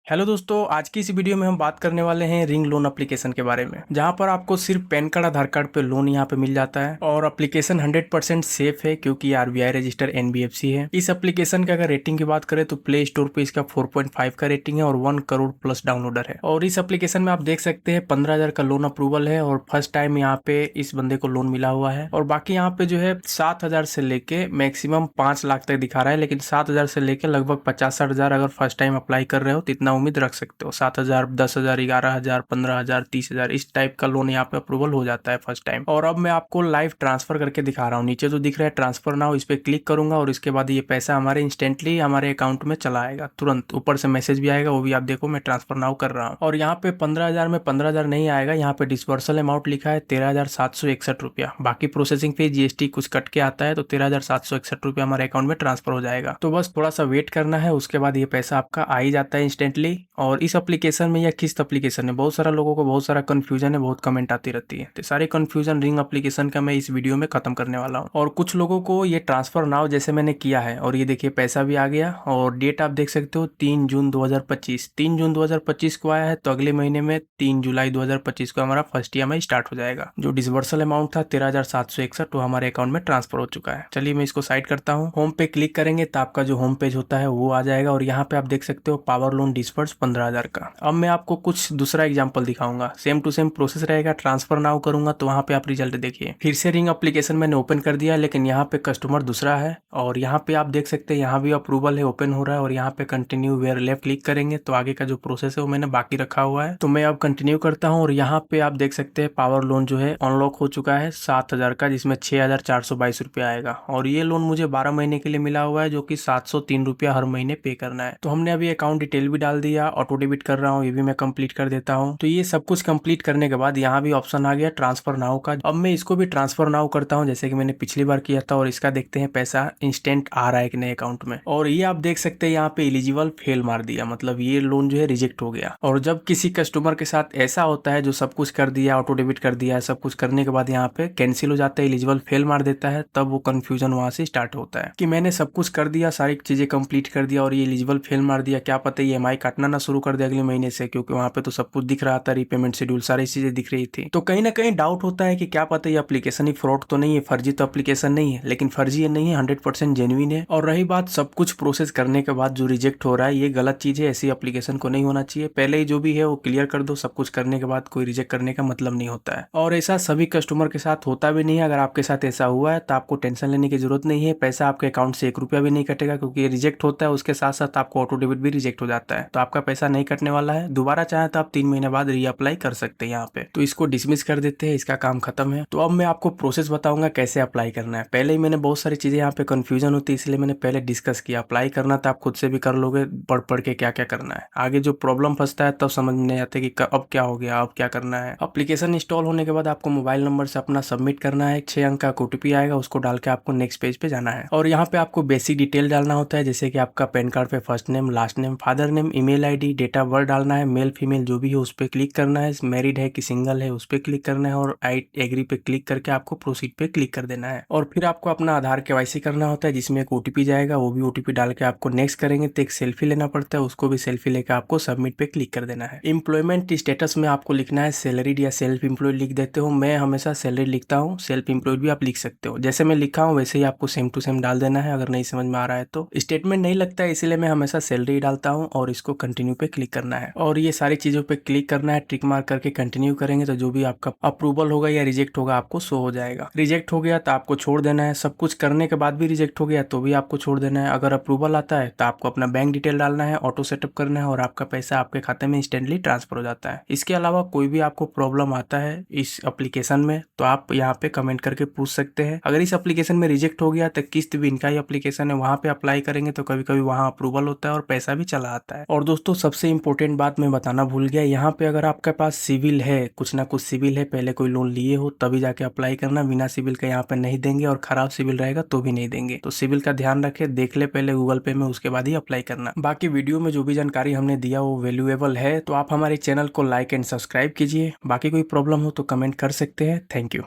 Hello दोस्तों, आज की इस वीडियो में हम बात करने वाले हैं रिंग लोन एप्लीकेशन के बारे में, जहां पर आपको सिर्फ पैन कार्ड आधार कार्ड पे लोन यहां पे मिल जाता है और एप्लीकेशन 100% सेफ है क्योंकि आरबीआई रजिस्टर एनबीएफसी है। इस एप्लीकेशन का अगर रेटिंग की बात करें तो प्ले स्टोर पे इसका 4.5 का रेटिंग है और 1 करोड़ प्लस डाउनलोडर है। और इस एप्लीकेशन में आप देख सकते हैं 15,000 का लोन अप्रूवल है और फर्स्ट टाइम यहाँ पे इस बंदे को लोन मिला हुआ है। और बाकी यहाँ पे जो है 7,000 से लेके मैक्सिमम 5 लाख तक दिखा रहा है, लेकिन 7,000 से लेके लगभग 50-60,000 अगर फर्स्ट टाइम अप्लाई कर रहे हो तो इतना उम्मीद रख सकते हो। 7,000, 10,000, 11,000, 15,000, 30,000 इस टाइप का लोन यहाँ पे अप्रूवल हो जाता है फर्स्ट टाइम। और अब मैं आपको लाइव ट्रांसफर करके दिखा रहा हूँ। नीचे जो दिख रहा है ट्रांसफर नाउ, इस पे क्लिक करूंगा और इसके बाद ये पैसा हमारे इंस्टेंटली हमारे अकाउंट में चला आएगा तुरंत। ऊपर से मैसेज भी आएगा, वो भी आप देखो मैं ट्रांसफर नाउ कर रहा हूँ। और यहाँ पे 15,000 में 15,000 नहीं आएगा, यहाँ पे डिसबर्सल अमाउंट लिखा है 13,761 रुपया। बाकी प्रोसेसिंग फीस जीएसटी कुछ कट के आता है तो 13,761 रुपया हमारे अकाउंट में ट्रांसफर हो जाएगा। तो बस थोड़ा सा वेट करना है, उसके बाद ये पैसा आपका आ ही जाता है इंस्टेंटली। और इस एप्लीकेशन में या किस एप्लीकेशन में बहुत सारा लोगों को बहुत सारा कंफ्यूजन है, बहुत कमेंट आती रहती है। तो सारी कंफ्यूजन रिंग एप्लीकेशन का मैं इस वीडियो में खत्म करने वाला हूँ। और कुछ लोगों को ये ट्रांसफर नाउ जैसे मैंने किया है और ये देखिए पैसा भी आ गया और डेट आप देख सकते हो 3 जून 2025। 3 जून 2025 को आया है तो अगले महीने में 3 जुलाई 2025 को हमारा फर्स्ट ईएमआई स्टार्ट हो जाएगा। जो डिसबर्सल अमाउंट था 13,761 वो हमारे अकाउंट में ट्रांसफर हो चुका है। चलिए मैं इसको साइड करता हूँ। होम पे क्लिक करेंगे तो आपका जो होम पेज होता है वो आ जाएगा और यहाँ पे आप देख सकते हो पावर लोन डिस्पर्स 15,000 का। अब मैं आपको कुछ दूसरा एग्जांपल दिखाऊंगा, सेम टू सेम प्रोसेस रहेगा। ट्रांसफर नाउ करूंगा तो वहां पे आप रिजल्ट देखिए। फिर से रिंग एप्लीकेशन मैंने ओपन कर दिया, लेकिन यहाँ पे कस्टमर दूसरा है और यहाँ पे आप देख सकते हैं यहाँ भी अप्रूवल है, ओपन हो रहा है। और यहाँ पे कंटिन्यू वेयर लेफ्ट क्लिक करेंगे तो आगे का जो प्रोसेस है वो मैंने बाकी रखा हुआ है, तो मैं अब कंटिन्यू करता हूँ। और यहाँ पे आप देख सकते हैं पावर लोन जो है अनलॉक हो चुका है 7,000 का, जिसमें 6,422 रुपया आएगा। और ये लोन मुझे 12 महीने के लिए मिला हुआ है, जो कि 703 रुपया हर महीने पे करना है। तो हमने अभी अकाउंट डिटेल भी डाल दिया, ऑटो डेबिट कर रहा हूँ, ये भी मैं कंप्लीट कर देता हूँ। तो ये सब कुछ कंप्लीट करने के बाद यहाँ भी ऑप्शन आ गया ट्रांसफर नाउ का। अब मैं इसको भी ट्रांसफर नाउ करता हूँ जैसे कि मैंने पिछली बार किया था। और इसका देखते हैं पैसा इंस्टेंट आ रहा है कि नहीं अकाउंट में। और ये आप देख सकते हैं यहाँ पे एलिजिबल फेल मार दिया, मतलब ये लोन जो है रिजेक्ट हो गया। और जब किसी कस्टमर के साथ ऐसा होता है जो सब कुछ कर दिया, ऑटो डेबिट कर दिया, सब कुछ करने के बाद यहाँ पे कैंसिल हो जाता है, एलिजिबल फेल मार देता है, तब वो कंफ्यूजन वहां से स्टार्ट होता है कि मैंने सब कुछ कर दिया, सारी चीजें कंप्लीट कर दिया और ये एलिजिबल फेल मार दिया, क्या पता ये EMI काटना ना शुरू कर दे अगले महीने से, क्योंकि वहां पे तो सब कुछ दिख रहा था, रीपेमेंट शेड्यूल सारी चीजें दिख रही थी। तो कहीं ना कहीं डाउट होता है कि क्या पता ये एप्लीकेशन ही फ्रॉड तो नहीं है, फर्जी तो एप्लीकेशन नहीं है। लेकिन फर्जी ये नहीं है, 100% जेन्युइन है। और रही बात सब कुछ प्रोसेस करने के बाद जो रिजेक्ट हो रहा है, ये गलत चीज है, ऐसी एप्लीकेशन को नहीं होना चाहिए। पहले ही जो भी है वो क्लियर कर दो, सब कुछ करने के बाद कोई रिजेक्ट करने का मतलब नहीं होता है। और ऐसा सभी कस्टमर के साथ होता भी नहीं है। अगर आपके साथ ऐसा हुआ है तो आपको टेंशन लेने की जरूरत नहीं है, पैसा आपके अकाउंट से 1 रुपया भी नहीं कटेगा, क्योंकि ये रिजेक्ट होता है उसके साथ साथ आपको ऑटो डेबिट भी रिजेक्ट हो जाता है। तो आपका पैसा नहीं कटने वाला है। दोबारा चाहे तो आप 3 महीने बाद रीअप्लाई कर सकते हैं यहाँ पे। तो इसको डिसमिस कर देते हैं, इसका काम खत्म है। तो अब मैं आपको प्रोसेस बताऊंगा कैसे अप्लाई करना है। पहले ही मैंने बहुत सारी चीजें यहाँ पे कंफ्यूजन होती है, इसलिए मैंने पहले डिस्कस किया। अप्लाई करना तो आप खुद से भी कर लोगे, पढ़ पढ़ के क्या क्या करना है। आगे जो प्रॉब्लम फंसता है तब समझ में नहीं आता कि अब क्या हो गया, अब क्या करना है। एप्लीकेशन इंस्टॉल होने के बाद आपको मोबाइल नंबर से अपना सबमिट करना है, 6 अंक का OTP आएगा, उसको डाल के आपको नेक्स्ट पेज पे जाना है। और यहाँ पे आपको बेसिक डिटेल डालना होता है, जैसे कि आपका पैन कार्ड पे first name, last name, father name, email ID, date of birth डालना है, मेल फीमेल जो भी है उस पर क्लिक करना है, मैरिड है कि सिंगल है उस पर क्लिक करना है और आई एग्री पे क्लिक करके आपको प्रोसीड पे क्लिक कर देना है। और फिर आपको अपना आधार KYC करना होता है, जिसमें एक OTP जाएगा, वो भी OTP डाल के आपको नेक्स्ट करेंगे तो एक सेल्फी लेना पड़ता है, उसको भी सेल्फी लेकर आपको सबमिट पे क्लिक कर देना है। एम्प्लॉयमेंट स्टेटस में आपको लिखना है सैलरीड या सेल्फ एम्प्लॉयड लिख देते हो। मैं हमेशा सैलरी लिखता हूँ, सेल्फ एम्प्लॉयड भी आप लिख सकते हो। जैसे मैं लिखा हूँ वैसे ही आपको सेम टू सेम डाल देना है। अगर नहीं समझ में आ रहा है तो स्टेटमेंट नहीं लगता है, इसीलिए मैं हमेशा सैलरी डालता हूँ और इसको कंटिन्यू पे क्लिक करना है। और ये सारी चीजों पे क्लिक करना है, टिक मार्क करके कंटिन्यू करेंगे तो जो भी आपका अप्रूवल होगा या रिजेक्ट होगा आपको शो हो जाएगा। रिजेक्ट हो गया तो आपको छोड़ देना है, सब कुछ करने के बाद भी रिजेक्ट हो गया तो भी आपको छोड़ देना है। अगर अप्रूवल आता है तो आपको अपना बैंक डिटेल डालना है, ऑटो सेटअप करना है और आपका पैसा आपके खाते में इंस्टेंटली ट्रांसफर हो जाता है। इसके अलावा कोई भी आपको प्रॉब्लम आता है इस एप्लीकेशन में तो आप यहाँ पे कमेंट करके पूछ सकते हैं। अगर इस एप्लीकेशन में रिजेक्ट हो गया तो किस्त भी इनका ही एप्लीकेशन है, वहां पे अप्लाई करेंगे तो कभी कभी वहां अप्रूवल होता है और पैसा भी चला आता है। और दोस्तों सबसे इंपॉर्टेंट बात मैं बताना भूल गया, यहाँ पे अगर आपके पास सिविल है, कुछ ना कुछ सिविल है, पहले कोई लोन लिए हो तभी जाके अप्लाई करना, बिना सिविल का यहाँ पे नहीं देंगे और खराब सिविल रहेगा तो भी नहीं देंगे। तो सिविल का ध्यान रखे, देख ले पहले गूगल पे में, उसके बाद ही अप्लाई करना। बाकी वीडियो में जो भी जानकारी हमने दिया वो वैल्यूएबल है, तो आप हमारे चैनल को लाइक एंड सब्सक्राइब कीजिए। बाकी कोई प्रॉब्लम हो तो कमेंट कर सकते हैं। Thank you.